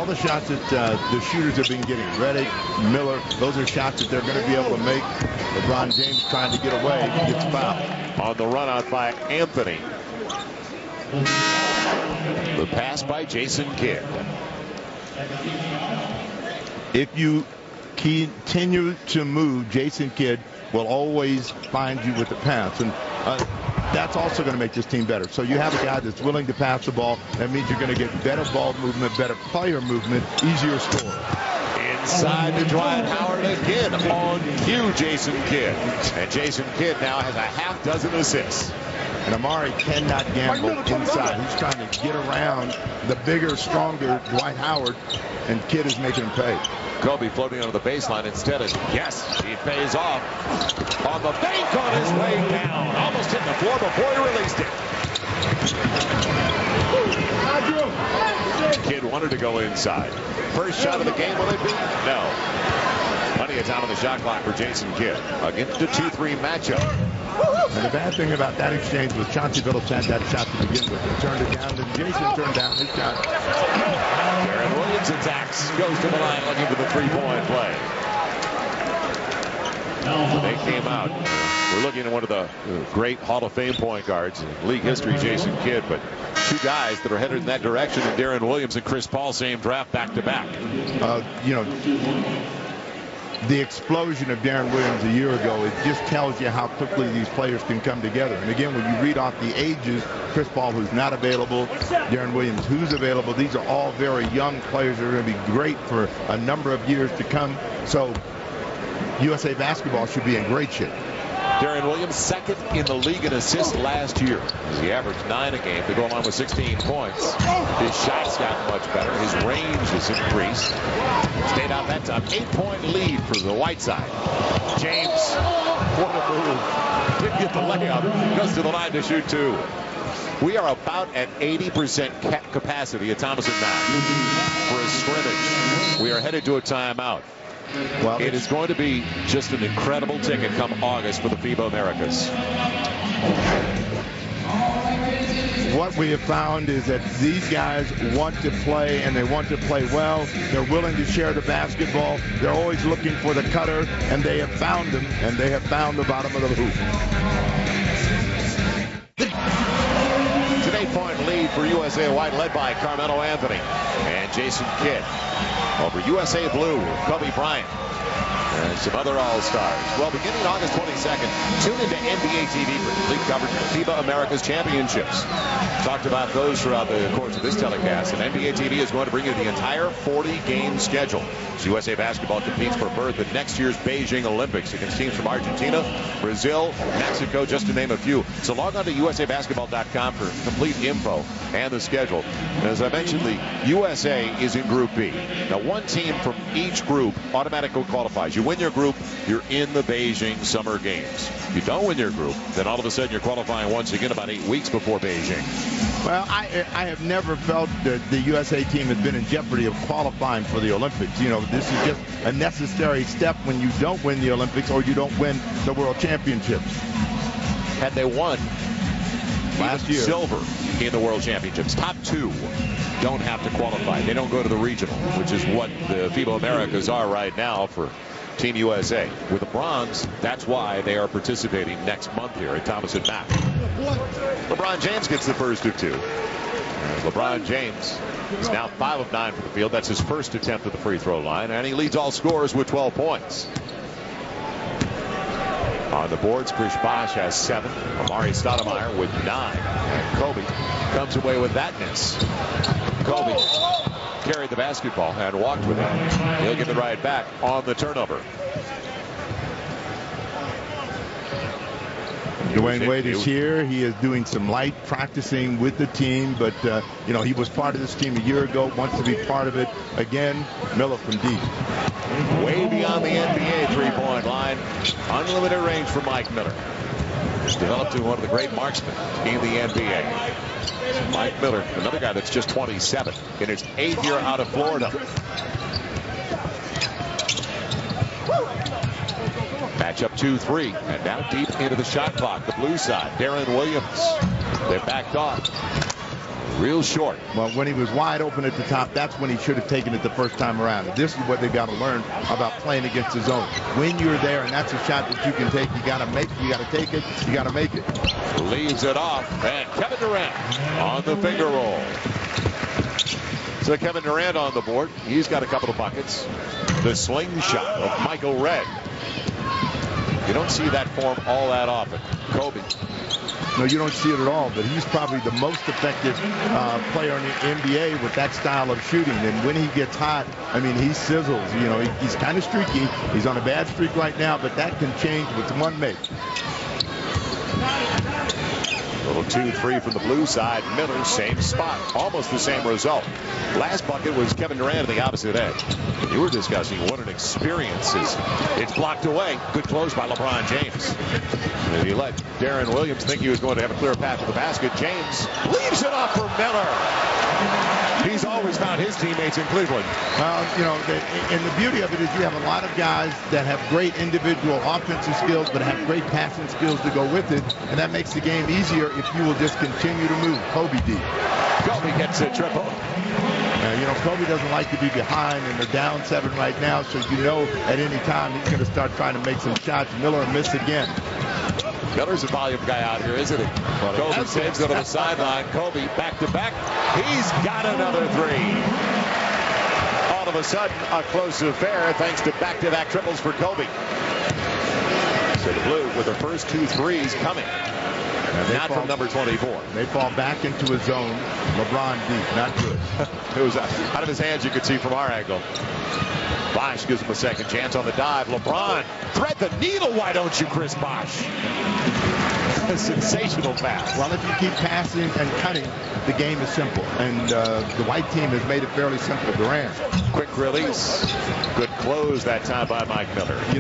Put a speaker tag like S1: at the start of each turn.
S1: all the shots that the shooters have been getting, Redick, Miller, those are shots that they're going to be able to make. LeBron James trying to get away, gets fouled.
S2: On the run out by Anthony. The pass by Jason Kidd.
S1: If you continue to move, Jason Kidd will always find you with the pass. And that's also going to make this team better. So you have a guy that's willing to pass the ball. That means you're going to get better ball movement, better player movement, easier score.
S2: Inside to Dwight Howard again. On cue, Jason Kidd. And Jason Kidd now has a half dozen assists.
S1: And Amar'e cannot gamble inside. He's trying to get around the bigger, stronger Dwight Howard, and Kidd is making him pay.
S2: Kobe floating onto the baseline instead of yes, he pays off on the bank on his way down. Almost hit the floor before he released it. Kidd wanted to go inside. First shot of the game, will it be? No. Plenty of time on the shot clock for Jason Kidd against a 2-3 matchup.
S1: And the bad thing about that exchange was Chauncey Billups had that shot to begin with. He turned it down, and Jason turned down his shot.
S2: Deron Williams attacks, goes to the line looking for the three-point play. They came out. We're looking at one of the great Hall of Fame point guards in league history, Jason Kidd, but two guys that are headed in that direction, and Deron Williams and Chris Paul, same draft back-to-back.
S1: You know, the explosion of Deron Williams a year ago, it just tells you how quickly these players can come together. And again, when you read off the ages, Chris Paul, who's not available, Deron Williams, who's available, these are all very young players that are going to be great for a number of years to come. So USA Basketball should be in great shape.
S2: Deron Williams second in the league in assists last year. He averaged 9 a game to go along with 16 points. His shots got much better. His range has increased. Stayed out that time. 8-point lead for the Whiteside. James, what a move. Didn't get the layup. Goes to the line to shoot 2. We are about at 80% capacity at Thomas & Mack for a scrimmage. We are headed to a timeout. Well, it is going to be just an incredible ticket come August for the FIBA Americas.
S1: What we have found is that these guys want to play, and they want to play well. They're willing to share the basketball. They're always looking for the cutter, and they have found them, and they have found the bottom of the hoop.
S2: It's an 8-point lead for USA White, led by Carmelo Anthony and Jason Kidd. Over USA Blue, Kobe Bryant, and some other All-Stars. Well, beginning August 22nd, tune into NBA TV for complete coverage of FIBA America's Championships. Talked about those throughout the course of this telecast, and NBA TV is going to bring you the entire 40-game schedule. As USA Basketball competes for berth at next year's Beijing Olympics against teams from Argentina, Brazil, Mexico, just to name a few. So log on to usabasketball.com for complete info and the schedule. And as I mentioned, the USA is in Group B. Now, one team from each group automatically qualifies. You win your group, you're in the Beijing Summer Games. If you don't win your group, then all of a sudden you're qualifying once again about 8 weeks before Beijing.
S1: Well, I have never felt that the USA team has been in jeopardy of qualifying for the Olympics. You know, this is just a necessary step when you don't win the Olympics or you don't win the World Championships.
S2: Had they won
S1: last year
S2: silver in the World Championships, top 2 don't have to qualify. They don't go to the regional, which is what the FIBA Americas are right now for Team USA. With the bronze, that's why they are participating next month here at Thomas & Mack. LeBron James gets the first of 2. LeBron James is now 5 of 9 from the field. That's his first attempt at the free throw line, and he leads all scorers with 12 points. On the boards, Chris Bosh has 7. Amar'e Stoudemire with 9. And Kobe comes away with that miss. Kobe carried the basketball and walked with it. He'll get the right back on the turnover.
S1: Dwayne Wade is here. He is doing some light practicing with the team, but you know, he was part of this team a year ago, wants to be part of it again. Miller from deep.
S2: Way beyond the NBA three-point line. Unlimited range for Mike Miller. He's developed into one of the great marksmen in the NBA. Mike Miller, another guy that's just 27 in his 8th year out of Florida. Matchup 2-3, and now deep into the shot clock. The blue side, Deron Williams. They backed off. Real short.
S1: Well, when he was wide open at the top, that's when he should have taken it the first time around. And this is what they've got to learn about playing against the zone. When you're there and that's a shot that you can take, you got to make it, you got to take it, you got to make it.
S2: Leaves it off, and Kevin Durant on the finger roll. So Kevin Durant on the board. He's got a couple of buckets. The slingshot of Michael Redd. You don't see that form all that often. Kobe.
S1: No, you don't see it at all, but he's probably the most effective player in the NBA with that style of shooting. And when he gets hot, I mean, he sizzles. You know, he's kind of streaky. He's on a bad streak right now, but that can change with one make.
S2: Little 2-3 from the blue side. Miller, same spot. Almost the same result. Last bucket was Kevin Durant on the opposite edge. You were discussing what an experience is. It's blocked away. Good close by LeBron James. And he let Darren Williams think he was going to have a clear path to the basket. James leaves it off for Miller. He's always found his teammates in Cleveland.
S1: Well, you know, and the beauty of it is you have a lot of guys that have great individual offensive skills, but have great passing skills to go with it, and that makes the game easier if you will just continue to move. Kobe D.
S2: Kobe gets a triple.
S1: You know, Kobe doesn't like to be behind, and they're down 7 right now, so you know at any time he's going to start trying to make some shots. Miller miss again.
S2: Miller's a volume guy out here, isn't he? Well, Kobe saves it on the sideline. Kobe back to back. He's got another 3. All of a sudden, a close affair thanks to back-to-back triples for Kobe. So the Blue with their first 2 threes coming. Not from number 24.
S1: They fall back into a zone. LeBron deep. Not good.
S2: It was out of his hands, you could see from our angle. Bosh gives him a second chance on the dive. LeBron, thread the needle, why don't you, Chris Bosh? A sensational pass.
S1: Well, if you keep passing and cutting, the game is simple. And the white team has made it fairly simple. Durant.
S2: Quick release. Good close that time by Mike Miller.
S1: You know,